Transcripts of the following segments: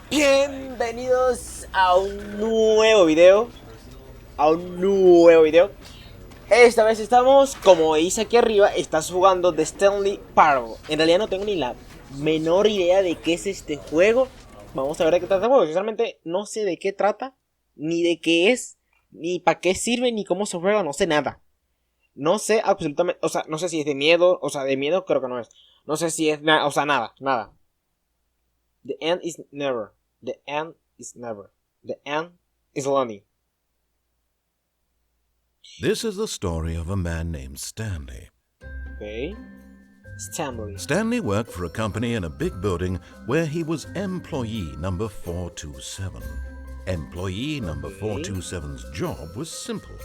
Bienvenidos a un nuevo video. Esta vez estamos, como dice aquí arriba, estás jugando The Stanley Parable. En realidad no tengo ni la menor idea de qué es este juego. Vamos a ver de qué trata el juego. Sinceramente no sé de qué trata, ni de qué es, ni para qué sirve, ni cómo se juega, no sé nada. No sé absolutamente, o sea, no sé si es de miedo, o sea, de miedo creo que no es. No sé si es nada, o sea, nada. The end is never. The end is never. The end is lonely. This is the story of a man named Stanley. Okay. Stanley. Stanley worked for a company in a big building where he was employee number 427. Employee number 427's job was simple.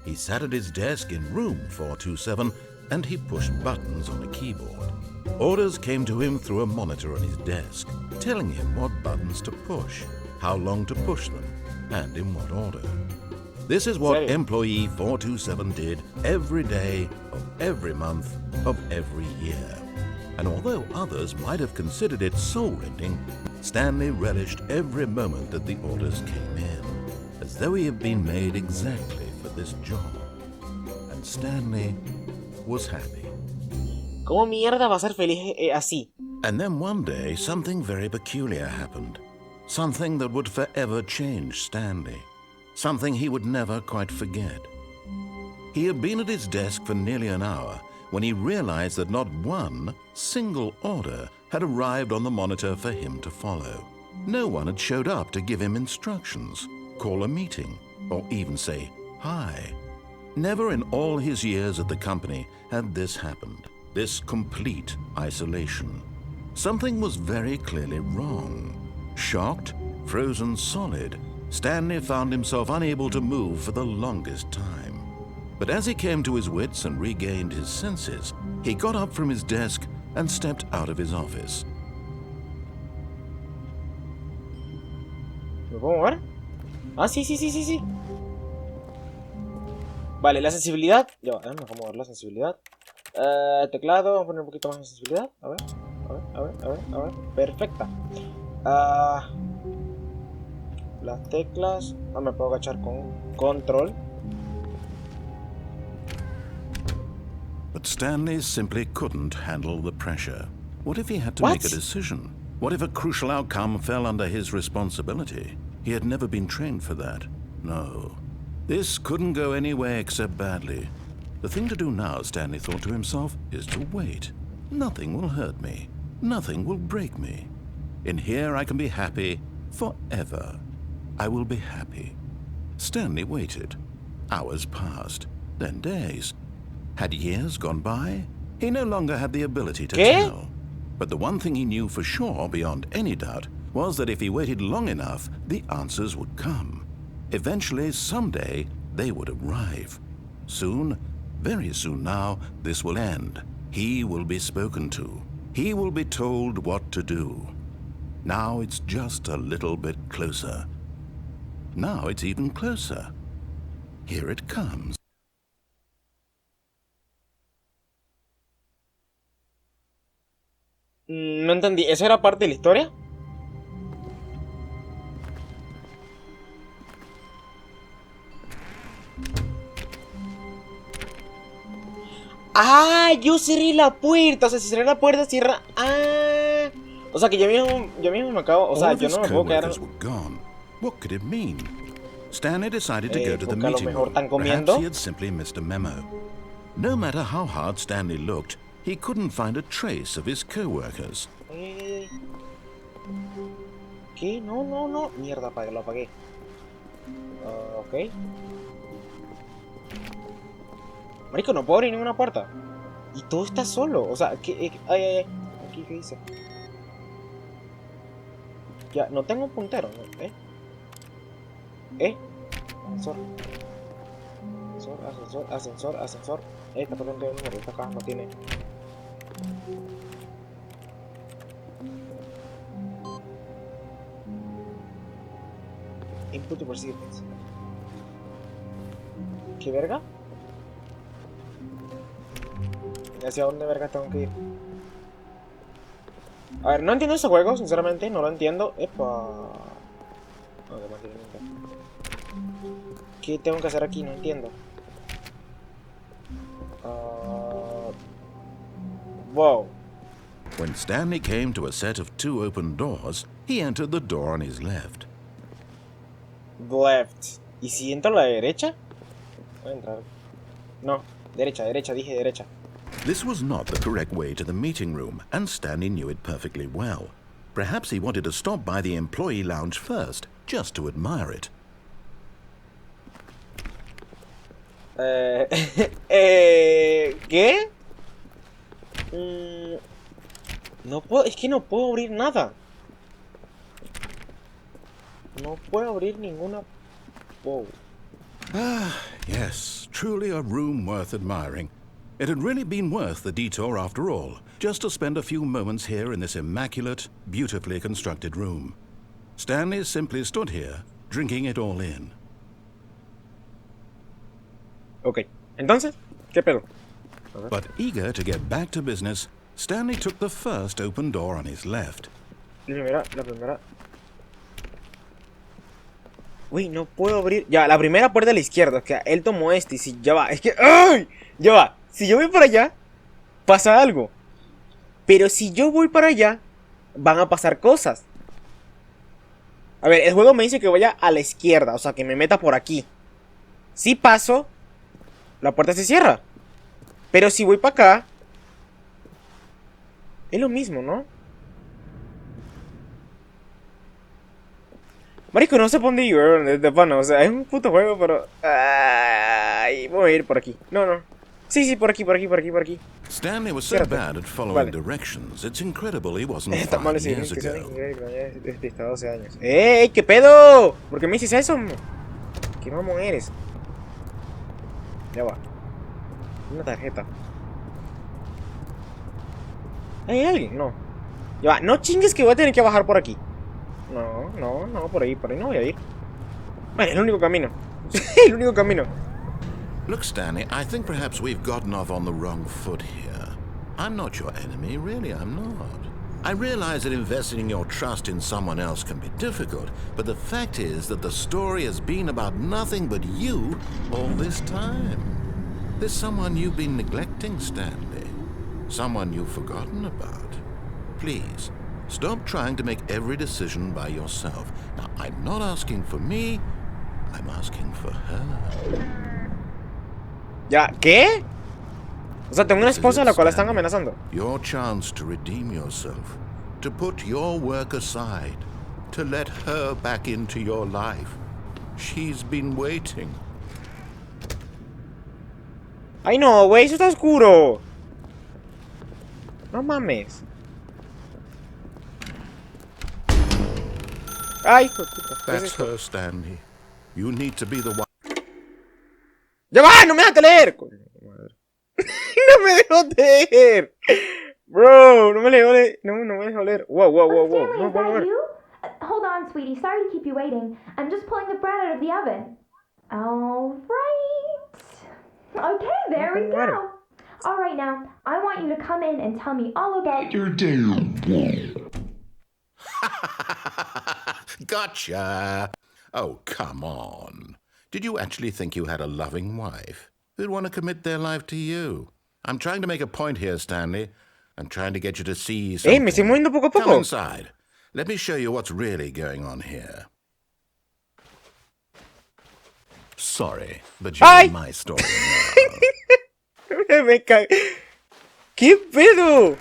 He sat at his desk in room 427 and he pushed buttons on a keyboard. Orders came to him through a monitor on his desk, telling him what buttons to push, how long to push them, and in what order. This is what employee 427 did every day of every month of every year. And although others might have considered it soul-rending, Stanley relished every moment that the orders came in, as though he had been made exactly for this job. And Stanley was happy. ¿Cómo mierda va a ser feliz así? And then one day, something very peculiar happened. Something that would forever change Stanley. Something he would never quite forget. He had been at his desk for nearly an hour when he realized that not one single order had arrived on the monitor for him to follow. No one had showed up to give him instructions, call a meeting, or even say hi. Never in all his years at the company had this happened, this complete isolation. Something was very clearly wrong. Shocked, frozen solid, Stanley found himself unable to move for the longest time. But as he came to his wits and regained his senses, he got up from his desk and stepped out of his office. ¿Me puedo mover? Ah, sí. Vale, la sensibilidad. Ya, me voy a mover la sensibilidad. Teclado, vamos a poner un poquito más de sensibilidad. A ver. Perfecta. Las teclas. No me puedo agachar con control. But Stanley simply couldn't handle the pressure. What if he had to make a decision? What if a crucial outcome fell under his responsibility? He had never been trained for that. No. This couldn't go any way except badly. The thing to do now, Stanley thought to himself, is to wait. Nothing will hurt me. Nothing will break me. In here I can be happy forever. I will be happy. Stanley waited. Hours passed, then days. Had years gone by? He no longer had the ability to tell. But the one thing he knew for sure, beyond any doubt, was that if he waited long enough, the answers would come. Eventually, someday, they would arrive. Soon, very soon now, this will end. He will be spoken to. He will be told what to do. Now it's just a little bit closer. Now it's even closer. Here it comes. No entendí. ¿Eso era parte de la historia? Ah, yo cerré la puerta. O sea, si cerré la puerta, cierra. Ah. O sea, que yo mismo me acabo. O sea, yo no me puedo quedar. What could it mean? Stanley decided to go to the meeting room. Perhaps he had simply missed a memo. No matter how hard Stanley looked, he couldn't find a trace of his co-workers. ¿Qué? No. Mierda, lo apagué. Ok. Marico, no puedo abrir ninguna puerta. Y todo está solo. O sea, ¿qué? Aquí, ¿qué dice? Ya, no tengo un puntero, ¿no? Ascensor. Está potente el número, esta caja no tiene. Input to proceedings. ¿Qué verga? ¿Hacia dónde verga tengo que ir? A ver, no entiendo ese juego, sinceramente, no lo entiendo. Epa. Ok, mantenimiento. ¿Qué tengo que hacer aquí? No entiendo. Wow. When Stanley came to a set of 2 open doors, he entered the door on his left. Left. ¿Y si entro a la derecha? Voy a entrar. No, derecha, dije derecha. This was not the correct way to the meeting room, and Stanley knew it perfectly well. Perhaps he wanted to stop by the employee lounge first, just to admire it. ¿Qué? No puedo, es que no puedo abrir nada. No puedo abrir ninguna. Wow. Ah, yes, truly a room worth admiring. It had really been worth the detour after all, just to spend a few moments here in this immaculate, beautifully constructed room. Stanley simply stood here, drinking it all in. Ok, entonces, ¿qué pedo? But eager to get back to business, Stanley took the first open door on his left. La primera. Uy, no puedo abrir. Ya, la primera puerta a la izquierda. Que él tomó este. Y si ya va. Es que. ¡Ay! Ya va. Si yo voy para allá, pasa algo. Pero si yo voy para allá, van a pasar cosas. A ver, el juego me dice que vaya a la izquierda. O sea, que me meta por aquí. Si paso, la puerta se cierra. Pero si voy para acá, es lo mismo, ¿no? Marico, no sé por dónde ir, de pana. O sea, es un puto juego, pero... Ay, voy a ir por aquí. No. Sí, por aquí. Stanley was so bad at following directions, it's incredible he wasn't Está mal 5 years que ago. desde 12 años. ¡Ey! ¿Qué pedo? ¿Por qué me dices eso? ¿Qué mamón eres? Ya va. Una tarjeta. ¿Hay alguien? No. Ya va. No chingues que voy a tener que bajar por aquí. No, por ahí no voy a ir. Bueno, es el único camino. El único camino. Look, Stanley, I think perhaps we've gotten off on the wrong foot here. I'm not your enemy, really, I'm not. I realize that investing your trust in someone else can be difficult, but the fact is that the story has been about nothing but you all this time. There's someone you've been neglecting, Stanley. Someone you've forgotten about. Please, stop trying to make every decision by yourself. Now, I'm not asking for me, I'm asking for her. ¿Ya? ¿Qué? O sea, tengo una esposa a la cual están amenazando. Your chance to redeem yourself, to put your work aside, to let her back into your life. She's been waiting. Ay, no, güey, eso está oscuro. No mames. Ay, puta. That's her, Stanley. You need to be the one. ¡Ya va! ¡No me dejaste leer! ¡No me dejó leer! Bro, no me dejó leer. No me dejó leer. Wow. Stanley, No, is that you? Hold on, sweetie. Sorry to keep you waiting. I'm just pulling the bread out of the oven. All right. Okay, there we go. All right, now, I want you to come in and tell me all about your day. Gotcha! Oh, come on. Did you actually think you had a loving wife who'd want to commit their life to you? I'm trying to make a point here, Stanley. I'm trying to get you to see something. Me estoy moviendo poco a poco. Come inside. Let me show you what's really going on here. Sorry, but you're in my story now. Me cae. ¿Qué pedo?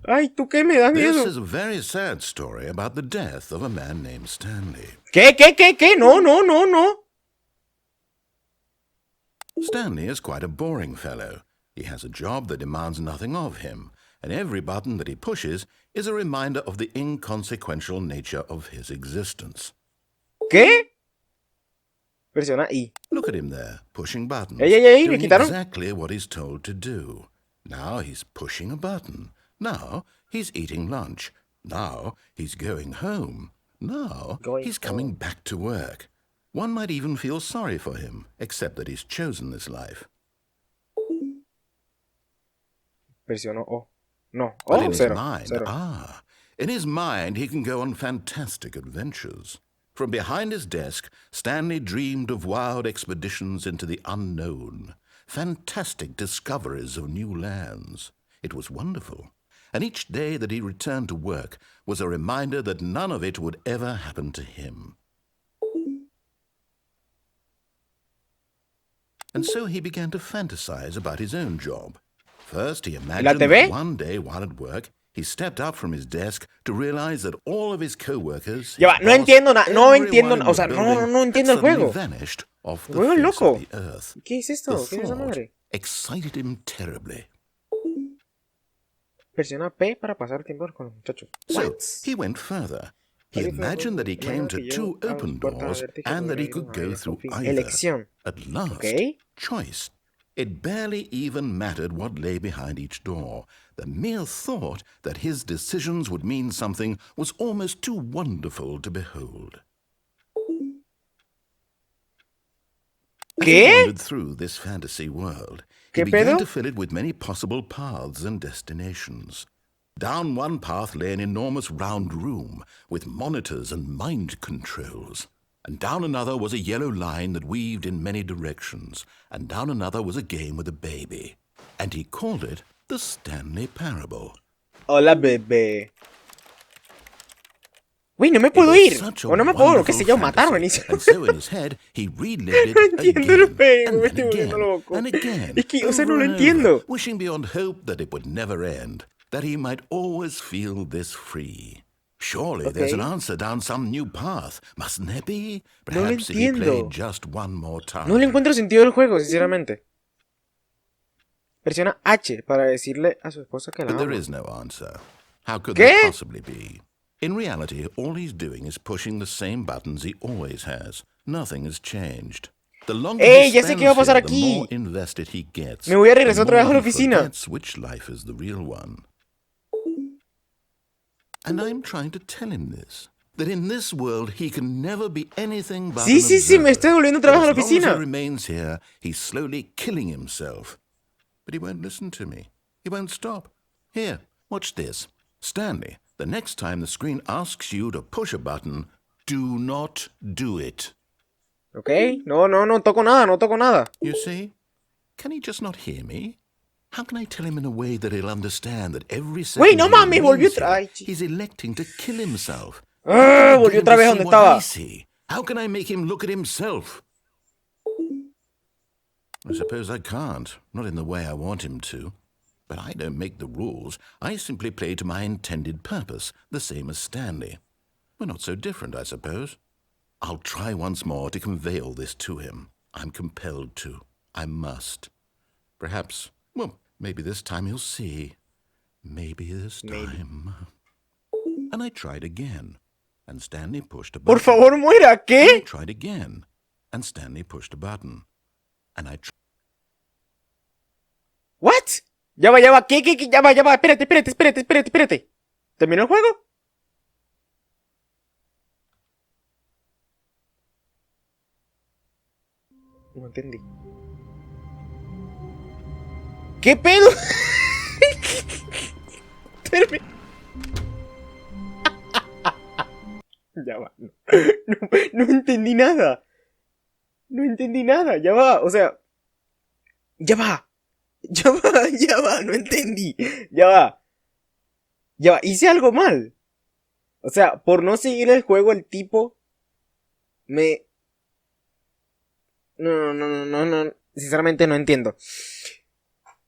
Ay, ¿tú qué me das miedo? This is a very sad story about the death of a man named Stanley. ¿Qué? No. Stanley is quite a boring fellow. He has a job that demands nothing of him, and every button that he pushes is a reminder of the inconsequential nature of his existence. ¿Qué? Presiona I. Look at him there, pushing buttons, me doing quitaron. exactly what he's told to do. Now he's pushing a button. Now he's eating lunch. Now he's going home. Now he's coming back to work. One might even feel sorry for him, except that he's chosen this life. Presiono O. No. But Oh, in his cero. mind, Cero. in his mind, he can go on fantastic adventures. From behind his desk, Stanley dreamed of wild expeditions into the unknown, fantastic discoveries of new lands. It was wonderful, and each day that he returned to work was a reminder that none of it would ever happen to him. And so he began to fantasize about his own job. First, he imagined that one day while at work, he stepped up from his desk to realize that all of his co-workers, Ya va, no entiendo nada, no entiendo, o sea, no entiendo el juego. vanished off the Juego face loco. of the earth. ¿Qué es esto? The ¿Qué es esa thought madre? excited him terribly. Presiona P para pasar tiempo con los muchachos. So he went further. He imagined that he came to two open doors and that he could go through either. Elección. At last, Okay. choice. It barely even mattered what lay behind each door. The mere thought that his decisions would mean something was almost too wonderful to behold. As he ¿Qué? wandered through this fantasy world, he ¿Qué began pedo? to fill it with many possible paths and destinations. Down one path lay an enormous round room with monitors and mind controls. And down another was a yellow line that weaved in many directions. And down another was a game with a baby. And he called it the Stanley Parable. Hola, bebé. Uy, no me It puedo was ir. such a O no me puedo, qué wonderful sé yo, matar o fantasy. venir. And so in his head, he relived No it entiendo el again, juego, me and estoy then volviendo again, loco. and again, Es que, o sea, no over lo and entiendo. over, wishing beyond hope that it would never end, that he might always feel this free. Surely there's an answer down some new path, mustn't there be? No lo Perhaps if he entiendo. played just one more time. No le encuentro sentido al juego, sinceramente. Presiona H para decirle a su esposa que la But there ama. is no answer. How could ¿Qué? there possibly be? In reality, all he's doing is pushing the same buttons he always has. Nothing has changed. The longer he Ya sé spends qué va a pasar here, aquí. the more invested he gets. Me voy a the regresar otra vez a more la he oficina. forgets which life is the real one. And I'm trying to tell him this. That in this world he can never be anything but Sí, an sí, sí, me observer. estoy volviendo otra vez a la As long as he oficina. remains here, he's slowly killing himself. But he won't listen to me. He won't stop. Here, watch this. Stanley, the next time the screen asks you to push a button, do not do it. Ok, no toco nada, no toco nada. You see? Can he just not hear me? How can I tell him in a way that he'll understand that every second Güey, no he mames, volvió remains otra- here, ay, chi- he's electing to kill himself? Volvió Get him otra to vez see donde what I estaba. see. How can I make him look at himself? I suppose I can't, not in the way I want him to. But I don't make the rules. I simply play to my intended purpose, the same as Stanley. We're not so different, I suppose. I'll try once more to convey all this to him. I'm compelled to. I must. Perhaps, well, maybe this time he'll see. Maybe this time. And I tried again. And Stanley pushed a button. Por favor, muera, And I ¿qué? tried again. And Stanley pushed a button. And I tried. What? Ya va, ¿qué? Ya va, espérate. ¿Terminó el juego? No entendí. ¿Qué pedo? Termi- Ya va. No entendí nada. No entendí nada. Ya va. O sea. Ya va. No entendí. Ya va. Hice algo mal. O sea, por no seguir el juego, el tipo me... No. Sinceramente no entiendo.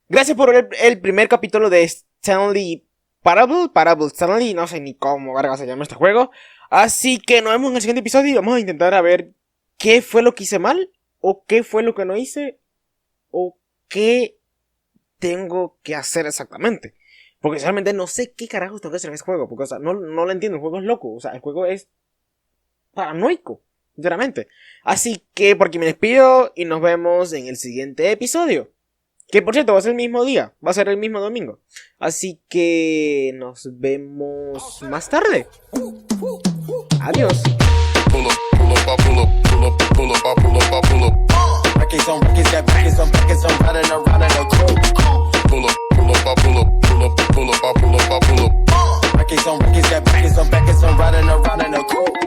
Gracias por ver el primer capítulo de Stanley Parable Stanley. No sé ni cómo verga se llama este juego. Así que nos vemos en el siguiente episodio y vamos a intentar a ver qué fue lo que hice mal. O qué fue lo que no hice. O qué tengo que hacer exactamente. Porque realmente no sé qué carajos tengo que hacer en ese juego. Porque, o sea, no lo entiendo. El juego es loco. O sea, el juego es paranoico. Sinceramente. Así que por aquí me despido y nos vemos en el siguiente episodio. Que por cierto va a ser el mismo día. Va a ser el mismo domingo. Así que nos vemos más tarde. Adiós. Pull up, Records on records, got records on records, I'm riding around in a coupe. Pull up, pull up, I pull up, I pull up. Records on records, got records on backers, I'm riding around in a coupe.